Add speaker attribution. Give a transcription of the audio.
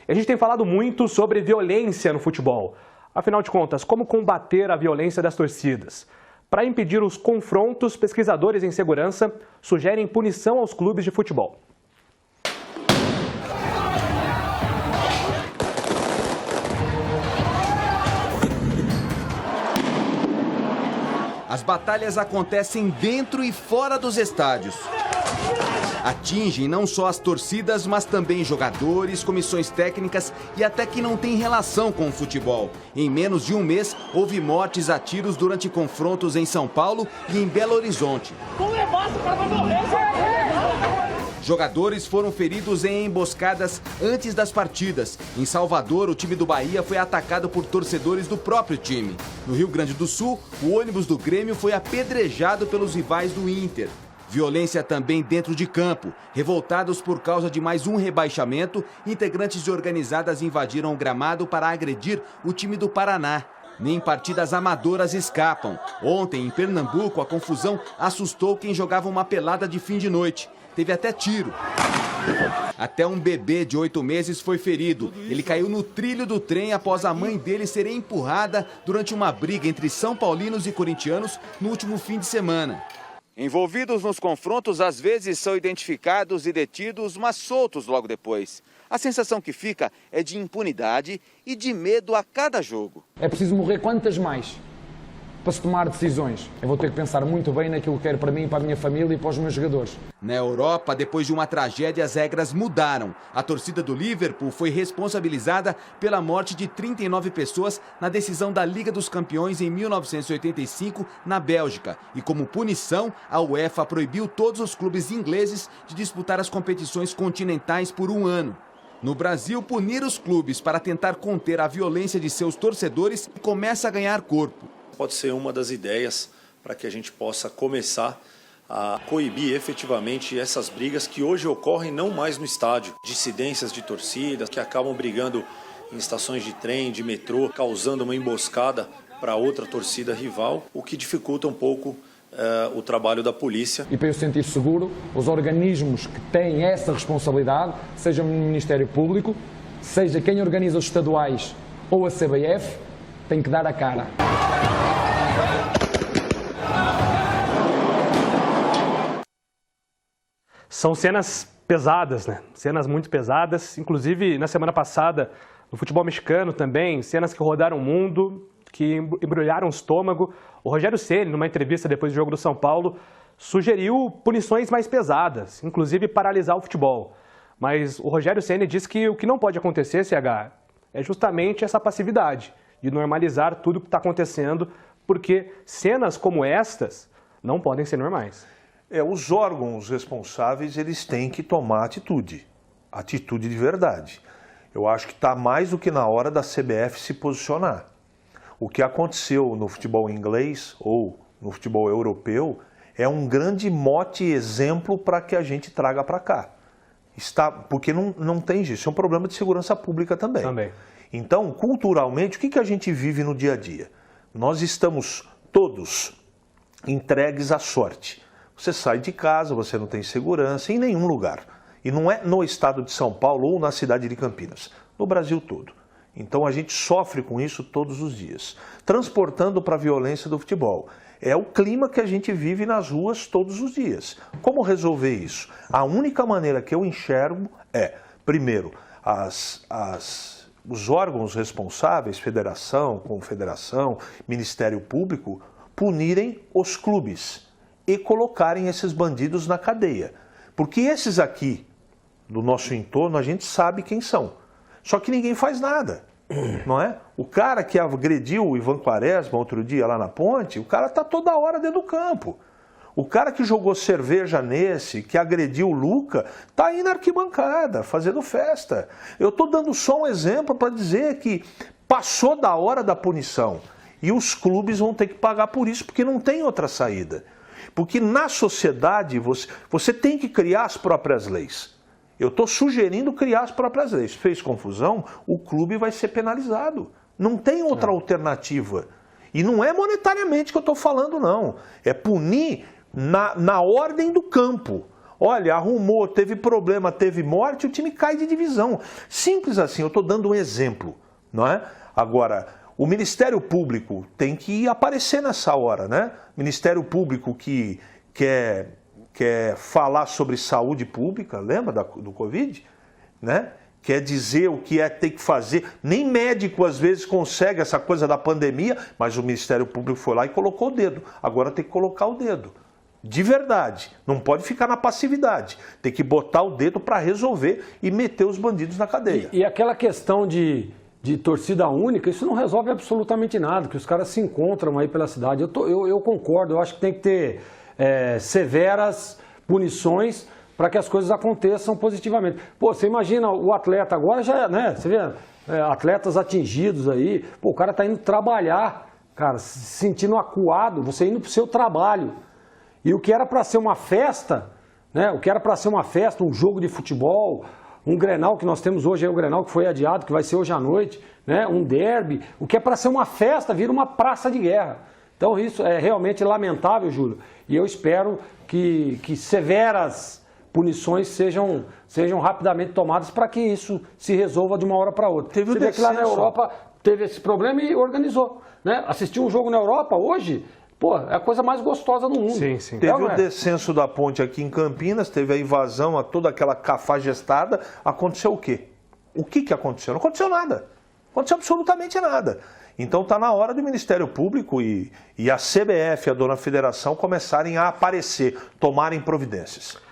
Speaker 1: E a gente tem falado muito sobre violência no futebol. Afinal de contas, como combater a violência das torcidas? Para impedir os confrontos, pesquisadores em segurança sugerem punição aos clubes de futebol.
Speaker 2: As batalhas acontecem dentro e fora dos estádios. Atingem não só as torcidas, mas também jogadores, comissões técnicas e até quem não tem relação com o futebol. Em menos de um mês, houve mortes a tiros durante confrontos em São Paulo e em Belo Horizonte. Jogadores foram feridos em emboscadas antes das partidas. Em Salvador, o time do Bahia foi atacado por torcedores do próprio time. No Rio Grande do Sul, o ônibus do Grêmio foi apedrejado pelos rivais do Inter. Violência também dentro de campo. Revoltados por causa de mais um rebaixamento, integrantes de organizadas invadiram o gramado para agredir o time do Paraná. Nem partidas amadoras escapam. Ontem, em Pernambuco, a confusão assustou quem jogava uma pelada de fim de noite. Teve até tiro. Até um bebê de 8 meses foi ferido. Ele caiu no trilho do trem após a mãe dele ser empurrada durante uma briga entre são paulinos e corintianos no último fim de semana. Envolvidos nos confrontos, às vezes são identificados e detidos, mas soltos logo depois. A sensação que fica é de impunidade e de medo a cada jogo.
Speaker 3: É preciso morrer quantas mais para se tomar decisões. Eu vou ter que pensar muito bem naquilo que quero para mim, para a minha família e para os meus jogadores.
Speaker 2: Na Europa, depois de uma tragédia, as regras mudaram. A torcida do Liverpool foi responsabilizada pela morte de 39 pessoas na decisão da Liga dos Campeões em 1985, na Bélgica. E como punição, a UEFA proibiu todos os clubes ingleses de disputar as competições continentais por um ano. No Brasil, punir os clubes para tentar conter a violência de seus torcedores começa a ganhar corpo.
Speaker 4: Pode ser uma das ideias para que a gente possa começar a coibir efetivamente essas brigas que hoje ocorrem não mais no estádio. Dissidências de torcidas que acabam brigando em estações de trem, de metrô, causando uma emboscada para outra torcida rival, o que dificulta um pouco o trabalho da polícia.
Speaker 3: E para eu sentir seguro, os organismos que têm essa responsabilidade, seja o Ministério Público, seja quem organiza os estaduais ou a CBF, tem que dar a cara.
Speaker 1: São cenas pesadas, né? Cenas muito pesadas. Inclusive, na semana passada, no futebol mexicano também, cenas que rodaram o mundo, que embrulharam o estômago. O Rogério Ceni, numa entrevista depois do jogo do São Paulo, sugeriu punições mais pesadas, inclusive paralisar o futebol. Mas o Rogério Ceni disse que o que não pode acontecer, CH, é justamente essa passividade, de normalizar tudo o que está acontecendo, porque cenas como estas não podem ser normais.
Speaker 5: Os órgãos responsáveis, eles têm que tomar atitude de verdade. Eu acho que está mais do que na hora da CBF se posicionar. O que aconteceu no futebol inglês ou no futebol europeu é um grande mote e exemplo para que a gente traga para cá. Porque não tem jeito, isso é um problema de segurança pública também. Então, culturalmente, o que a gente vive no dia a dia? Nós estamos todos entregues à sorte. Você sai de casa, você não tem segurança em nenhum lugar. E não é no estado de São Paulo ou na cidade de Campinas, no Brasil todo. Então a gente sofre com isso todos os dias. Transportando para a violência do futebol. É o clima que a gente vive nas ruas todos os dias. Como resolver isso? A única maneira que eu enxergo é, primeiro, os órgãos responsáveis, federação, confederação, Ministério Público, punirem os clubes e colocarem esses bandidos na cadeia. Porque esses aqui, do nosso entorno, a gente sabe quem são. Só que ninguém faz nada, não é? O cara que agrediu o Ivan Quaresma outro dia lá na ponte, o cara está toda hora dentro do campo. O cara que jogou cerveja nesse, que agrediu o Luca, está aí na arquibancada, fazendo festa. Eu estou dando só um exemplo para dizer que passou da hora da punição. E os clubes vão ter que pagar por isso, porque não tem outra saída. Porque na sociedade você tem que criar as próprias leis. Eu estou sugerindo criar as próprias leis. Fez confusão, o clube vai ser penalizado. Não tem outra alternativa. E não é monetariamente que eu estou falando, não. É punir na ordem do campo. Olha, arrumou, teve problema, teve morte, o time cai de divisão. Simples assim, eu estou dando um exemplo, não é? Agora, o Ministério Público tem que aparecer nessa hora, né? Ministério Público que quer falar sobre saúde pública, lembra do Covid? Né? Quer dizer o que ter que fazer. Nem médico às vezes consegue essa coisa da pandemia, mas o Ministério Público foi lá e colocou o dedo. Agora tem que colocar o dedo. De verdade. Não pode ficar na passividade. Tem que botar o dedo para resolver e meter os bandidos na cadeia.
Speaker 6: E aquela questão de torcida única, isso não resolve absolutamente nada, que os caras se encontram aí pela cidade. Eu concordo, eu acho que tem que ter severas punições para que as coisas aconteçam positivamente. Pô, você imagina o atleta agora, já, né? Você vê atletas atingidos aí, pô, o cara tá indo trabalhar, cara, se sentindo acuado, você indo pro seu trabalho. E o que era para ser uma festa, né? O que era para ser uma festa, um jogo de futebol, um Grenal que nós temos hoje, é o Grenal que foi adiado, que vai ser hoje à noite, né? Um derby, o que é para ser uma festa vira uma praça de guerra. Então isso é realmente lamentável, Júlio, e eu espero que severas punições sejam rapidamente tomadas para que isso se resolva de uma hora para outra. Você vê que lá na Europa teve esse problema e organizou, né? Assistir um jogo na Europa hoje, pô, é a coisa mais gostosa do mundo.
Speaker 1: Sim, sim.
Speaker 5: Teve o descenso da ponte aqui em Campinas, teve a invasão, toda aquela cafajestada. Aconteceu o quê? O que aconteceu? Não aconteceu nada. Não aconteceu absolutamente nada. Então está na hora do Ministério Público e a CBF, a dona Federação, começarem a aparecer, tomarem providências.